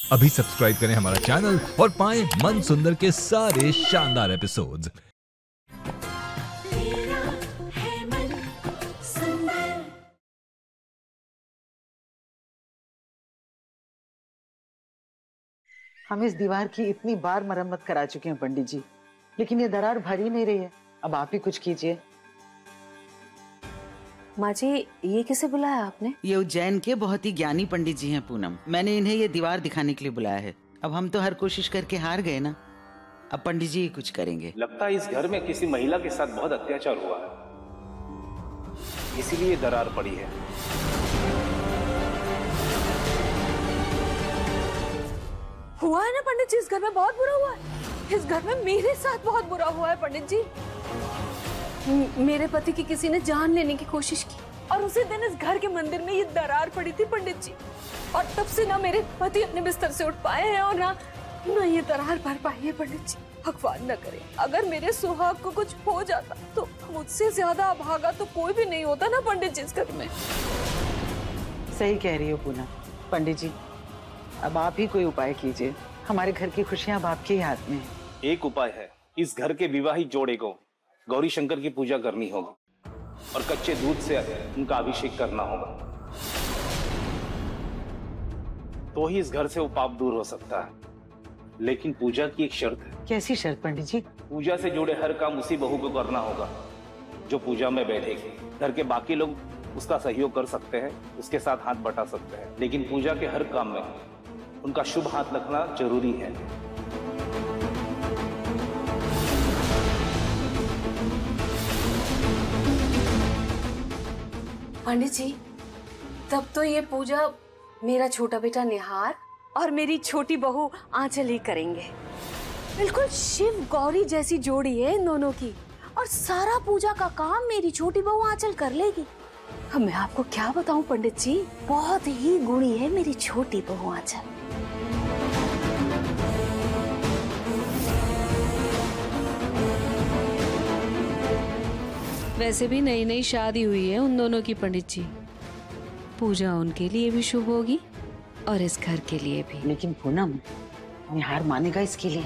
अभी सब्सक्राइब करें हमारा चैनल और पाएं मन सुंदर के सारे शानदार एपिसोड्स। हम इस दीवार की इतनी बार मरम्मत करा चुके हैं पंडित जी, लेकिन ये दरार भर ही नहीं रही है। अब आप ही कुछ कीजिए। माँ जी, ये किसे बुलाया आपने? ये उज्जैन के बहुत ही ज्ञानी पंडित जी हैं पूनम। मैंने इन्हें ये दीवार दिखाने के लिए बुलाया है। अब हम तो हर कोशिश करके हार गए ना, अब पंडित जी ही कुछ करेंगे। लगता है इस घर में किसी महिला के साथ बहुत अत्याचार हुआ है, इसीलिए दरार पड़ी है। हुआ है ना पंडित जी, इस घर में बहुत बुरा हुआ है। इस घर में मेरे साथ बहुत बुरा हुआ है पंडित जी। मेरे पति की किसी ने जान लेने की कोशिश की और उसी दिन इस घर के मंदिर में ये दरार पड़ी थी पंडित जी। और तब से ना मेरे पति अपने बिस्तर से उठ पाए हैं और ना ये दरार भर पाई है पंडित जी। भगवान न करे अगर मेरे सुहाग को कुछ हो जाता तो मुझसे ज्यादा अभागा तो कोई भी नहीं होता ना पंडित जी इस घर में। सही कह रही हो पूनम। पंडित जी, अब आप ही कोई उपाय कीजिए। हमारे घर की खुशियां अब आपके ही हाथ में है। एक उपाय है, इस घर के विवाहित जोड़े को गौरी शंकर की पूजा करनी होगी और कच्चे दूध से उनका अभिषेक करना होगा, तो ही इस घर से वो पाप दूर हो सकता है। लेकिन पूजा की एक शर्त है। कैसी शर्त पंडित जी? पूजा से जुड़े हर काम उसी बहू को करना होगा जो पूजा में बैठेगी। घर के बाकी लोग उसका सहयोग कर सकते हैं, उसके साथ हाथ बटा सकते हैं, लेकिन पूजा के हर काम में उनका शुभ हाथ लगना जरूरी है। पंडित जी, तब तो ये पूजा मेरा छोटा बेटा निहार और मेरी छोटी बहू आंचल ही करेंगे। बिल्कुल शिव गौरी जैसी जोड़ी है इन दोनों की, और सारा पूजा का काम मेरी छोटी बहू आंचल कर लेगी। अब मैं आपको क्या बताऊं पंडित जी, बहुत ही गुणी है मेरी छोटी बहू आंचल। वैसे भी नई नई शादी हुई है उन दोनों की पंडित जी, पूजा उनके लिए भी शुभ होगी और इस घर के लिए भी। लेकिन पूनम, निहार मानेगा इसके लिए?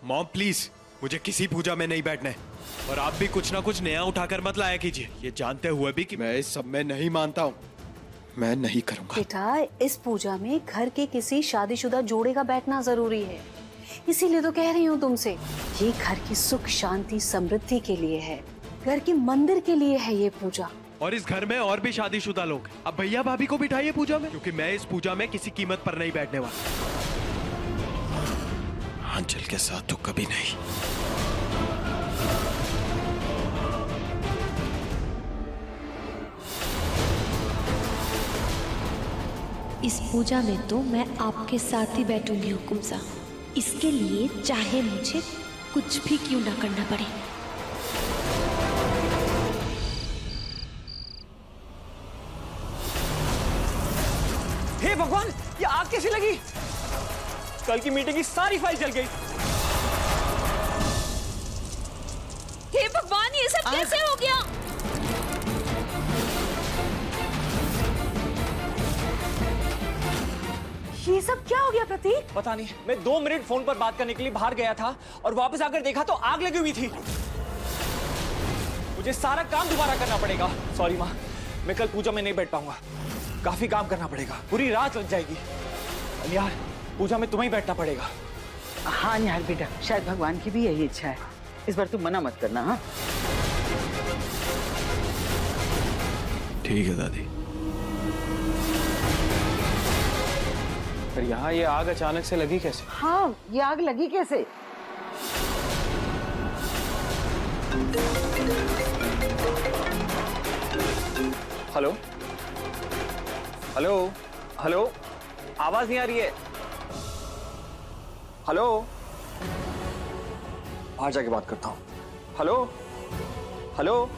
मॉम प्लीज, मुझे किसी पूजा में नहीं बैठना है और आप भी कुछ ना कुछ नया उठाकर मत लाया कीजिए, ये जानते हुए भी कि मैं इस सब में नहीं मानता हूँ। मैं नहीं करूंगा। बेटा, इस पूजा में घर के किसी शादीशुदा जोड़े का बैठना जरूरी है, इसीलिए तो कह रही हूँ तुमसे। ये घर की सुख शांति समृद्धि के लिए है, घर के मंदिर के लिए है ये पूजा। और इस घर में और भी शादीशुदा लोग, अब भैया भाभी को बिठाइए पूजा में, क्योंकि मैं इस पूजा में किसी कीमत पर नहीं बैठने वाला। आंचल के साथ तो कभी नहीं। इस पूजा में तो मैं आपके साथ ही बैठूंगी हुकुम साहब, इसके लिए चाहे मुझे कुछ भी क्यों ना करना पड़े। हे भगवान, ये आग कैसी लगी? कल की मीटिंग की सारी फाइल जल गई। हे भगवान, ये सब कैसे हो गया? ये सब क्या हो गया प्रतीक? पता नहीं, मैं 2 मिनट फोन पर बात करने के लिए बाहर गया था और वापस आकर देखा तो आग लगी हुई थी। मुझे सारा काम दोबारा करना पड़ेगा। सॉरी माँ, मैं कल पूजा में नहीं बैठ पाऊंगा, काफी काम करना पड़ेगा, पूरी रात लग जाएगी। यार, पूजा में तुम्हें ही बैठना पड़ेगा। हाँ निहार बेटा, शायद भगवान की भी यही इच्छा है। इस बार तुम मना मत करना। हाँ ठीक है दादी। पर यहाँ ये आग अचानक से लगी कैसे? हाँ, ये आग लगी कैसे? हेलो हेलो हेलो, आवाज नहीं आ रही है। हेलो, बाहर जाके बात करता हूँ। हेलो हेलो,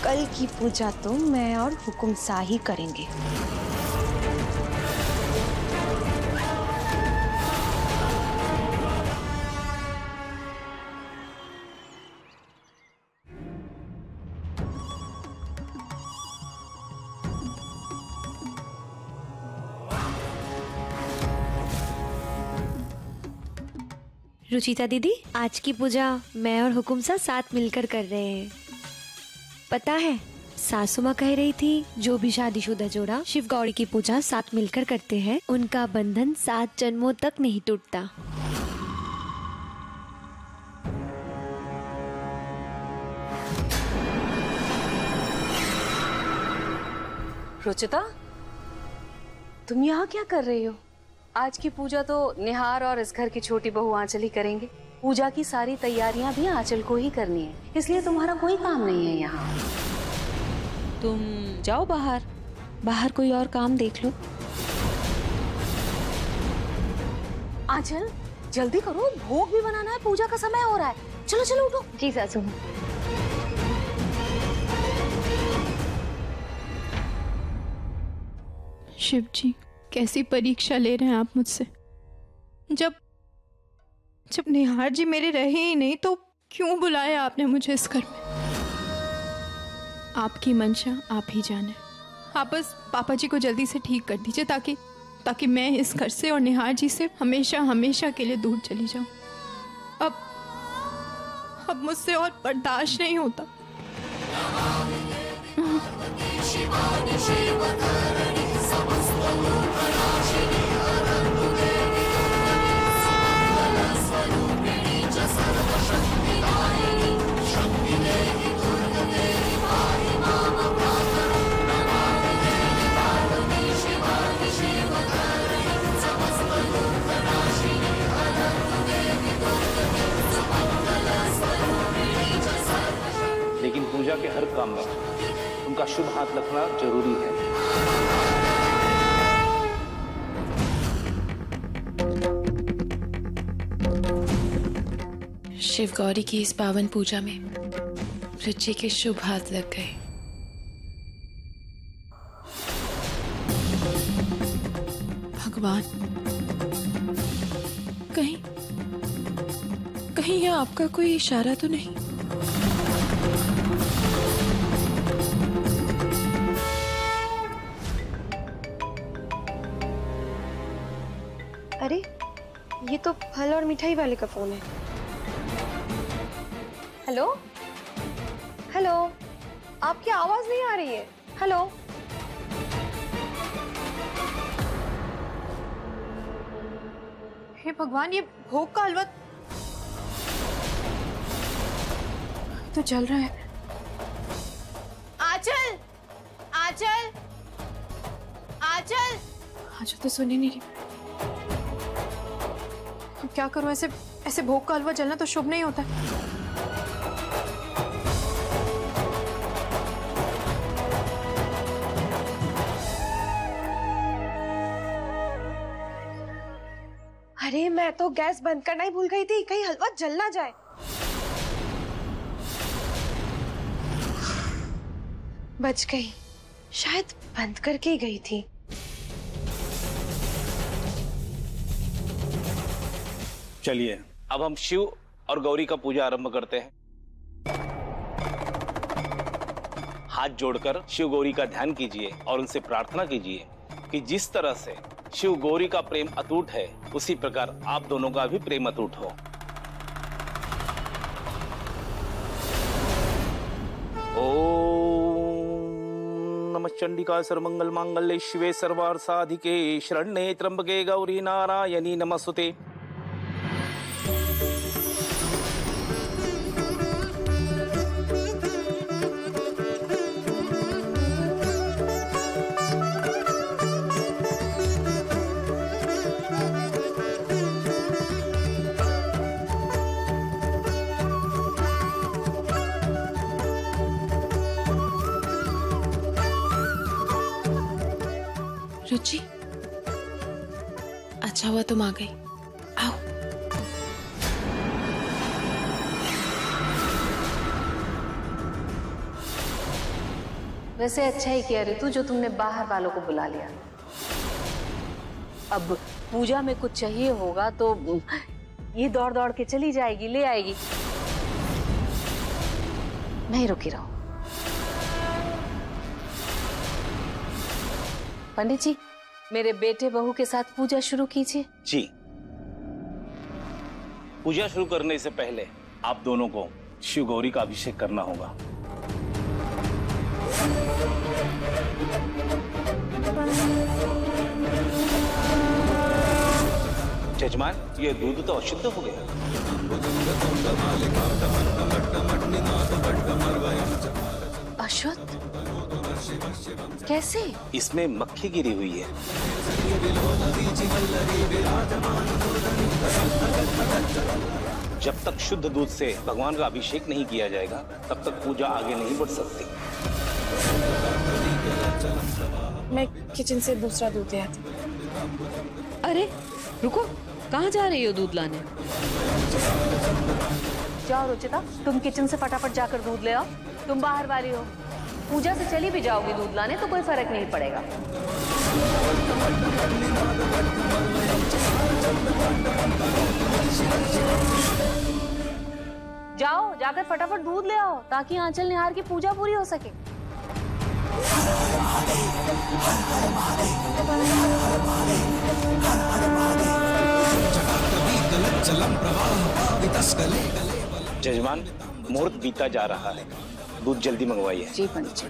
कल की पूजा तो मैं और हुकुम सा ही करेंगे। रुचिता दीदी, आज की पूजा मैं और हुकुम सा साथ मिलकर कर रहे हैं। पता है, सासू माँ कह रही थी जो भी शादीशुदा जोड़ा शिव गौरी की पूजा साथ मिलकर करते हैं उनका बंधन 7 जन्मों तक नहीं टूटता। रुचिता, तुम यहाँ क्या कर रही हो? आज की पूजा तो निहार और इस घर की छोटी बहू आंचल ही करेंगे। पूजा की सारी तैयारियां भी आंचल को ही करनी है, इसलिए तुम्हारा कोई काम नहीं है यहाँ। तुम जाओ बाहर कोई और काम देख लो। आंचल, जल्दी करो, भोग भी बनाना है, पूजा का समय हो रहा है। चलो चलो उठो। जी सासू। शिव जी, कैसी परीक्षा ले रहे हैं आप मुझसे? जब निहार जी मेरे रहे ही नहीं तो क्यों बुलाया आपने मुझे इस घर में? आपकी मंशा आप ही जाने। आप बस पापा जी को जल्दी से ठीक कर दीजिए ताकि मैं इस घर से और निहार जी से हमेशा हमेशा के लिए दूर चली जाऊं। अब मुझसे और बर्दाश्त नहीं होता। लेकिन पूजा के हर काम में उनका शुभ हाथ रखना जरूरी है। शिव गौरी की इस पावन पूजा में रुचि के शुभ हाथ लग गए। भगवान, कहीं यह आपका कोई इशारा तो नहीं? अरे, ये तो फल और मिठाई वाले का फोन है। हेलो हेलो, आपकी आवाज नहीं आ रही है। हेलो, हे भगवान, ये भोग का हलवा तो चल रहा है। आंचल, आंचल, आंचल, आंचल तो सुन ही नहीं रही। अब क्या करूं? ऐसे भोग का हलवा जलना तो शुभ नहीं होता। अरे, मैं तो गैस बंद करना ही भूल गई थी, कहीं हलवा जल ना जाए। बच गई, शायद बंद करके ही गई थी। चलिए, अब हम शिव और गौरी का पूजा आरंभ करते हैं। हाथ जोड़कर शिव गौरी का ध्यान कीजिए और उनसे प्रार्थना कीजिए कि जिस तरह से शिव गौरी का प्रेम अटूट है, उसी प्रकार आप दोनों का भी प्रेम अटूट हो। ओम नमः चंडिका सर्वमंगल मांगल्ये शिवे सर्वार्थ साधिके शरण्ये त्र्यंबके गौरी नारायणी नमस्तुते। रुचि, अच्छा हुआ तुम आ गई। आओ। वैसे अच्छा ही किया ऋतु जो तुमने बाहर वालों को बुला लिया। अब पूजा में कुछ चाहिए होगा तो ये दौड़ दौड़ के चली जाएगी, ले आएगी। नहीं रुकी रहो। पंडित जी, मेरे बेटे बहू के साथ पूजा शुरू कीजिए। जी। पूजा शुरू करने से पहले आप दोनों को शिव गौरी का अभिषेक करना होगा। जजमान, ये दूध तो अशुद्ध हो गया। अशुद्ध? कैसे? इसमें मक्खी गिरी हुई है। जब तक शुद्ध दूध से भगवान का अभिषेक नहीं किया जाएगा तब तक पूजा आगे नहीं बढ़ सकती। मैं किचन से दूसरा दूध ले आती। अरे रुको, कहाँ जा रही हो दूध लाने? जाओ रुचिता, तुम किचन से फटाफट जाकर दूध ले आओ। तुम बाहर वाली हो, पूजा से चली भी जाओगी दूध लाने तो कोई फर्क नहीं पड़ेगा। जाओ, जाकर फटाफट दूध ले आओ ताकि आंचल निहार की पूजा पूरी हो सके। जजमान, मुहूर्त बीता जा रहा है, दूध जल्दी मंगवाइए। जी पंडित जी।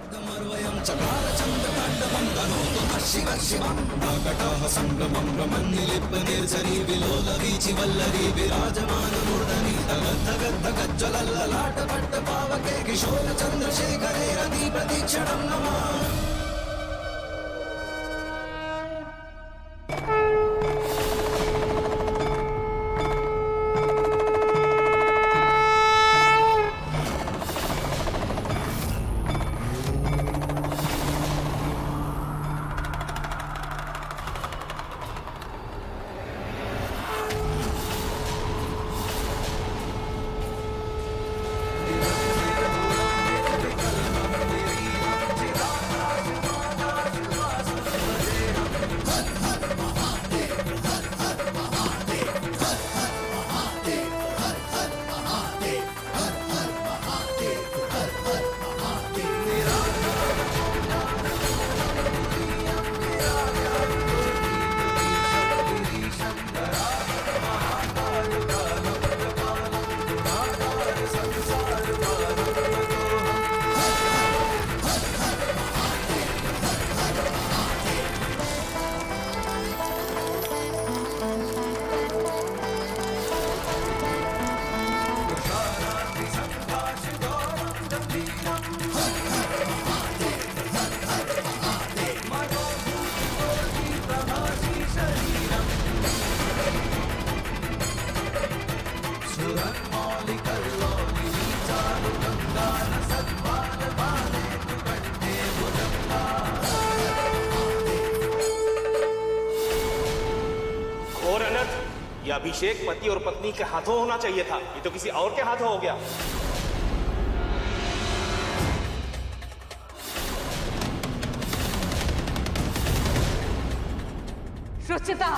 ये अभिषेक पति और पत्नी के हाथों होना चाहिए था, ये तो किसी और के हाथों हो गया। रुचिता,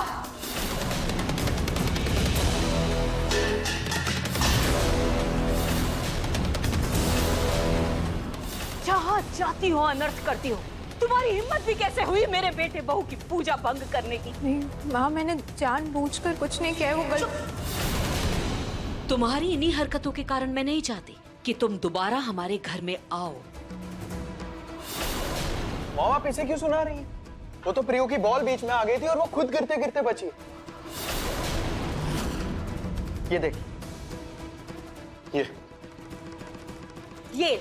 जहाँ जाती हो अनर्थ करती हो। तुम्हारी हिम्मत भी कैसे हुई मेरे बेटे बहू की पूजा भंग करने की? नहीं माँ, मैंने जानबूझकर कुछ नहीं किया, वो तुम्हारी इन्हीं हरकतों के कारण मैं नहीं चाहती कि तुम दोबारा हमारे घर में आओ। माँ, आप इसे क्यों सुना रही हैं? वो तो प्रियो की बॉल बीच में आ गई थी और वो खुद गिरते गिरते बची। ये देख, ये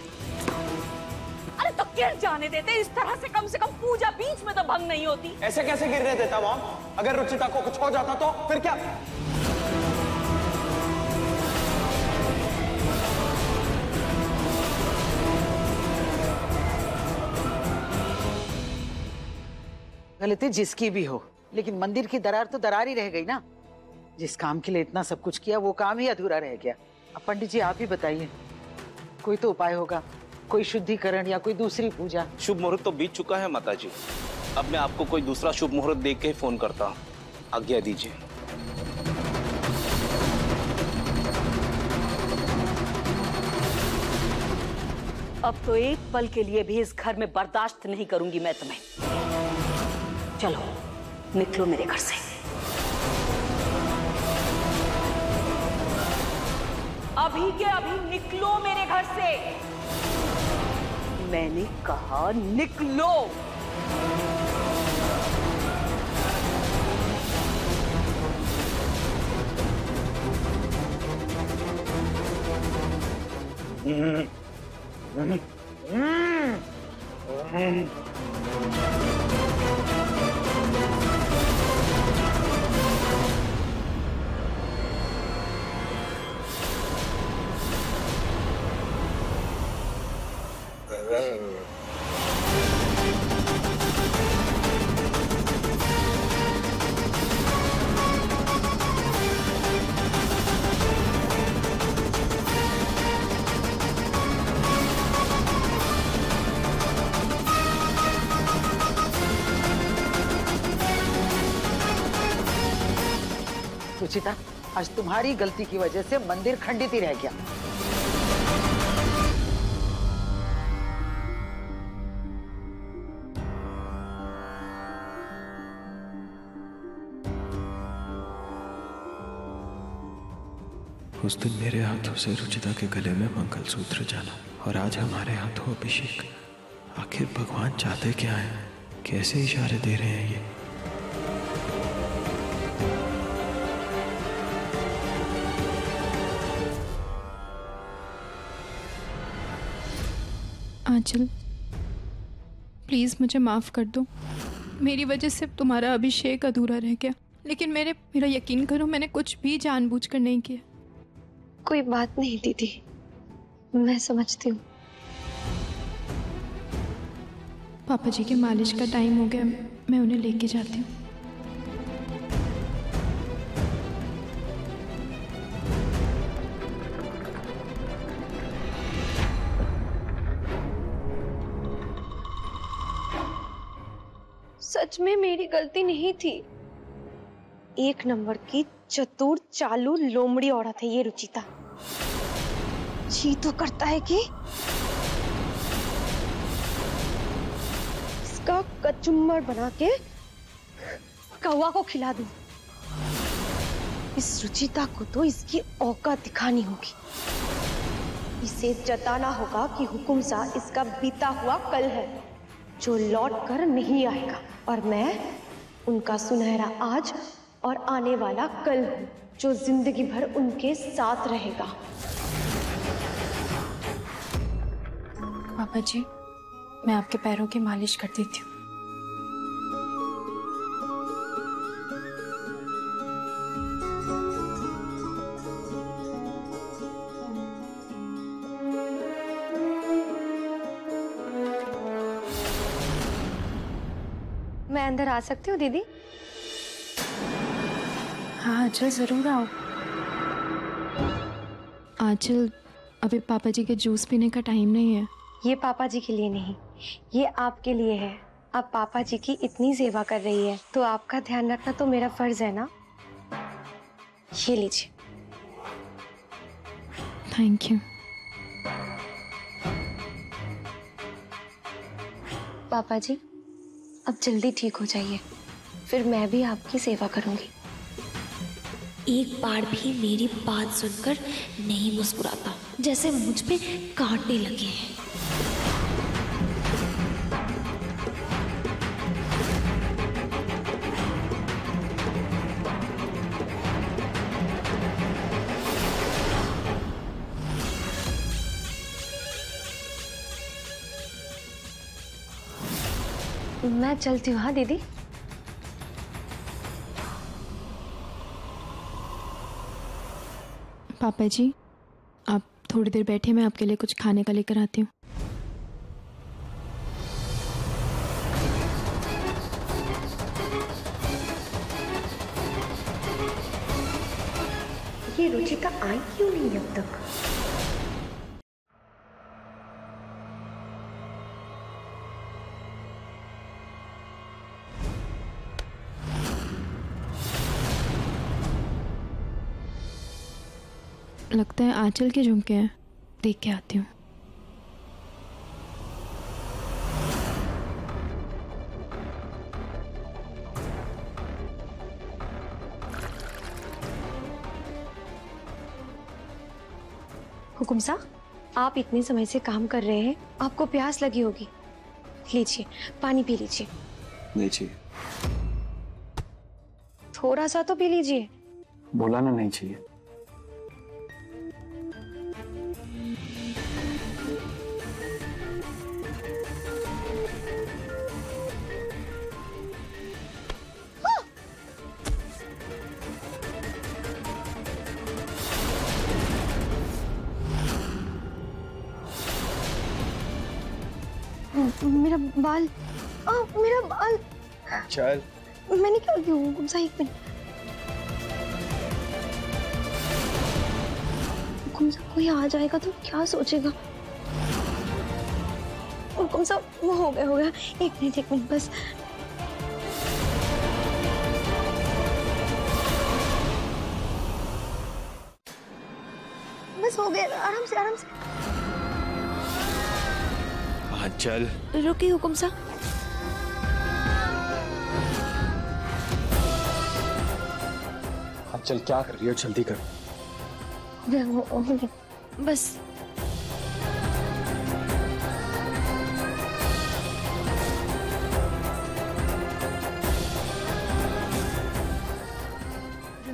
अरे तो गिर जाने देते, इस तरह से कम पूजा बीच में तो भंग नहीं होती। ऐसे कैसे गिरने देता मॉम? अगर रुचिता को कुछ हो जाता तो फिर क्या? गलती जिसकी भी हो, लेकिन मंदिर की दरार तो दरार ही रह गई ना। जिस काम के लिए इतना सब कुछ किया वो काम ही अधूरा रह गया। अब पंडित जी आप ही बताइए, कोई तो उपाय होगा। कोई शुद्धिकरण या कोई दूसरी पूजा? शुभ मुहूर्त तो बीत चुका है माताजी। अब मैं आपको कोई दूसरा शुभ मुहूर्त देख के फोन करता हूँ। आज्ञा दीजिए। अब तो एक पल के लिए भी इस घर में बर्दाश्त नहीं करूंगी मैं तुम्हें। चलो निकलो मेरे घर से। अभी के अभी निकलो मेरे घर से। मैंने कहा निकलो। रुचिता, आज तुम्हारी गलती की वजह से मंदिर खंडित ही रह गया। उस दिन मेरे हाथों से रुचिता के गले में मंगलसूत्र जाना और आज हमारे हाथों अभिषेक। आखिर भगवान चाहते क्या है? कैसे इशारे दे रहे हैं ये? आंचल, प्लीज मुझे माफ कर दो। मेरी वजह से तुम्हारा अभिषेक अधूरा रह गया, लेकिन मेरा यकीन करो, मैंने कुछ भी जानबूझकर नहीं किया। कोई बात नहीं दीदी, मैं समझती हूँ। पापा जी के मालिश का टाइम हो गया, मैं उन्हें लेके जाती हूँ। सच में मेरी गलती नहीं थी। एक नंबर की चतुर चालू लोमड़ी औरत है ये रुचिता। जी तो करता है कि इसका कचुम्बर बना के कौवा को खिला दूं। इस रुचिता को तो इसकी औकात दिखानी होगी। इसे जताना होगा कि हुकुम सा इसका बीता हुआ कल है जो लौट कर नहीं आएगा, और मैं उनका सुनहरा आज और आने वाला कल हूं जो जिंदगी भर उनके साथ रहेगा। पापा जी, मैं आपके पैरों की मालिश कर देती हूँ। मैं अंदर आ सकती हूँ दीदी? हाँ आंचल, जरूर आओ। आंचल, अभी पापा जी के जूस पीने का टाइम नहीं है। ये पापा जी के लिए नहीं, ये आपके लिए है। आप पापा जी की इतनी सेवा कर रही है तो आपका ध्यान रखना तो मेरा फर्ज है ना। ये लीजिए। Thank you. पापा जी, अब जल्दी ठीक हो जाइए, फिर मैं भी आपकी सेवा करूंगी। एक बार भी मेरी बात सुनकर नहीं मुस्कुराता, जैसे मुझ पे काटने लगे हैं। मैं चलती हूँ। हाँ दीदी। पापा जी, आप थोड़ी देर बैठे, मैं आपके लिए कुछ खाने का लेकर आती हूँ। ये रुचिता आई क्यों नहीं अब तक? लगता है आंचल के झुमके हैं, देख के आती हूँ। हुकुम साहब, आप इतने समय से काम कर रहे हैं, आपको प्यास लगी होगी, लीजिए पानी पी लीजिए। नहीं चाहिए। थोड़ा सा तो पी लीजिए। बोला ना नहीं चाहिए। मेरा बाल, मेरा बाल। चल। मैंने क्या किया हुकुम साहब? एक मिनट। हुकुम साहब कोई आ जाएगा तो क्या सोचेगा? हुकुम साहब वो हो गया। एक मिनट बस। बस हो गया, आराम से। चल रुकिए हुकुम साहब। चल क्या कर रही हो, जल्दी कर। बस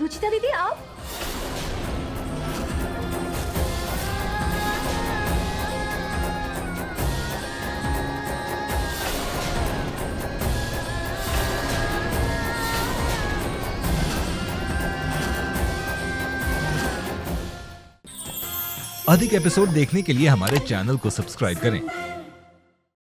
रुचिता दीदी आप? अधिक एपिसोड देखने के लिए हमारे चैनल को सब्सक्राइब करें